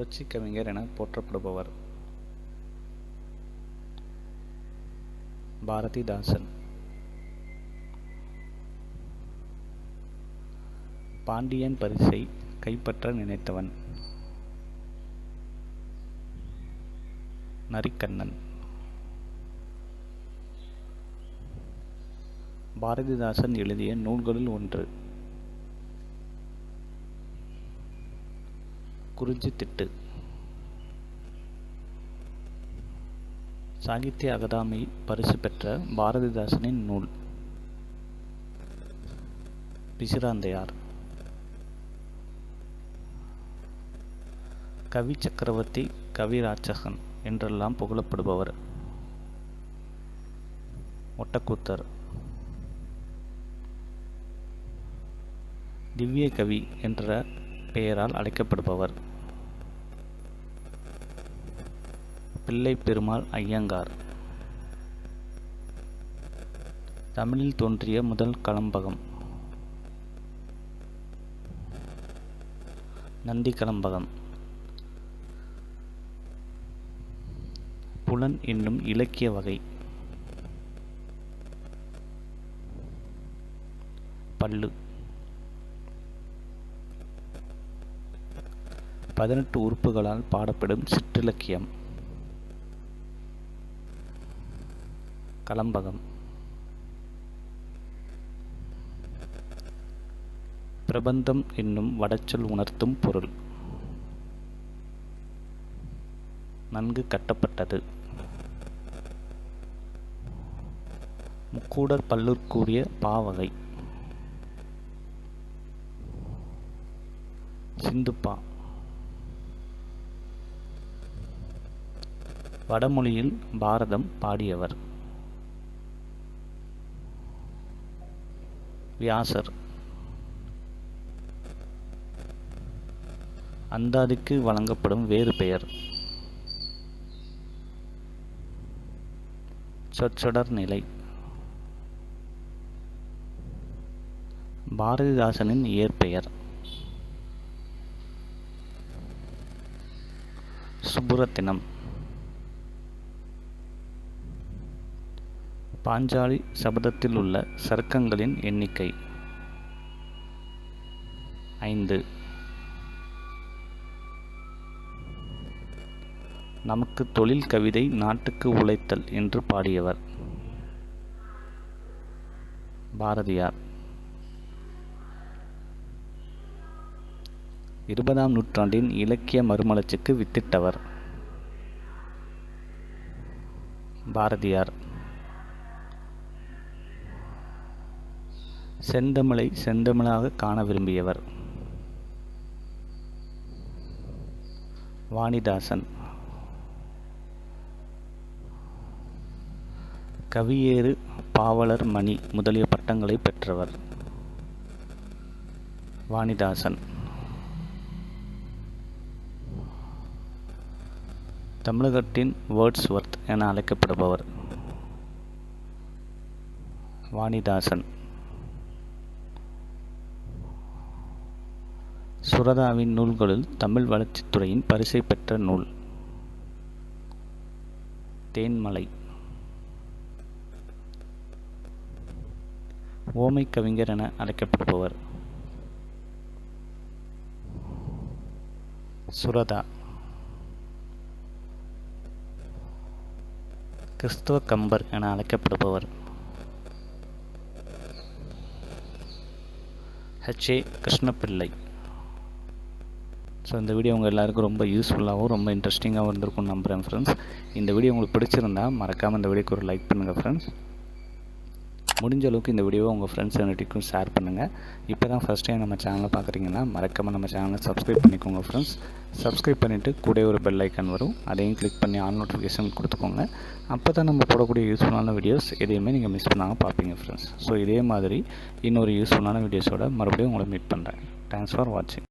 புரட்சி கவிஞர் என போற்றப்படுபவர் பாரதிதாசன். பாண்டியன் பரிசை கைப்பற்ற நினைத்தவன் நரிக்கண்ணன். பாரதிதாசன் எழுதிய நூல்களுள் ஒன்று குறிஞ்சித்திட்டு. சாகித்ய அகாதமி பரிசு பெற்ற பாரதிதாசனின் நூல் பிசிராந்தையார். கவி சக்கரவர்த்தி, கவிராட்சகன் என்றெல்லாம் புகழப்படுபவர் ஒட்டக்கூத்தர். திவ்ய கவி என்ற பெயரால் அழைக்கப்படுபவர் பிள்ளை பெருமாள் ஐயங்கார். தமிழில் தோன்றிய முதல் கலம்பகம் நந்தி கலம்பகம். புலன் என்னும் இலக்கிய வகை. பல்லு. 18 உறுப்புகளால் பாடப்படும் சிற்றிலக்கியம் கலம்பகம். பிரபந்தம் என்னும் வடச்சொல் உணர்த்தும் பொருள். நன்கு கட்டப்பட்டது. முக்கூடர் பல்லுட்கூடிய பாவகை. சிந்துப்பா. வடமொழியில் பாரதம் பாடியவர் வியாசர். அந்தாதிக்கு வழங்கப்படும் வேறு பெயர் சொற்றொடர் நிலை. பாரதிதாசனின் இயற்பெயர் சுப்புரத்தினம். பாஞ்சாலி சபதத்தில் உள்ள சருக்கங்களின் எண்ணிக்கை 5. நமக்கு தொழில் கவிதை நாட்டுக்கு உழைத்தல் என்று பாடியவர் பாரதியார். 20ஆம் நூற்றாண்டின் இலக்கிய மறுமலர்ச்சிக்கு வித்திட்டவர் பாரதியார். செந்தமிழை செந்தமிழாக காண விரும்பியவர் வாணிதாசன். கவியேறு, பாவலர் மணி முதலிய பட்டங்களை பெற்றவர் வாணிதாசன். தமிழகத்தின் வேர்ட்ஸ்வொர்த் என அழைக்கப்படுபவர் வாணிதாசன். சுரதாவின் நூல்களுள் தமிழ் வளர்ச்சித்துறையின் பரிசை பெற்ற நூல் தேன்மலை. ஓமை கவிஞர் என அழைக்கப்படுபவர் சுரதா. கிறிஸ்துவ கம்பர் என அழைக்கப்படுபவர் H.A. கிருஷ்ணப்பிள்ளை. ஸோ இந்த வீடியோ உங்கள் எல்லாருக்கும் ரொம்ப யூஸ்ஃபுல்லாகவும் ரொம்ப இன்ட்ரெஸ்டிங்காகவும் இருந்திருக்கும்னு நம்புகிறேன் ஃப்ரெண்ட்ஸ். இந்த வீடியோ உங்களுக்கு பிடிச்சிருந்தால் மறக்காமல் இந்த வீடியோக்கு ஒரு லைக் பண்ணுங்கள் ஃப்ரெண்ட்ஸ். முடிஞ்ச அளவுக்கு இந்த வீடியோவை உங்கள் ஃப்ரெண்ட்ஸ் எல்லாத்துக்கும் ஷேர் பண்ணுங்கள். இப்போ தான் ஃபஸ்ட் டைம் நம்ம சேனலை பார்க்குறீங்கன்னா மறக்காமல் நம்ம சேனலை சப்ஸ்கிரைப் பண்ணிக்கோங்க ஃப்ரெண்ட்ஸ். சப்ஸ்கிரைப் பண்ணிவிட்டு கூட ஒரு பெல் ஐக்கான் வரும், அதையும் கிளிக் பண்ணி ஆல் நோட்டிஃபிகேஷன் கொடுத்துக்கோங்க. அப்போ தான் நம்ம போடக்கூடிய யூஸ்ஃபுல்லான வீடியோஸ் எதையுமே நீங்கள் மிஸ் பண்ணாமல் பார்ப்பீங்க ஃப்ரெண்ட்ஸ். ஸோ இதே மாதிரி இன்னொரு யூஸ்ஃபுல்லான வீடியோஸோட மறுபடியும் உங்களை மீட் பண்ணுறேன். தேங்க்ஸ் ஃபார் வாட்சிங்.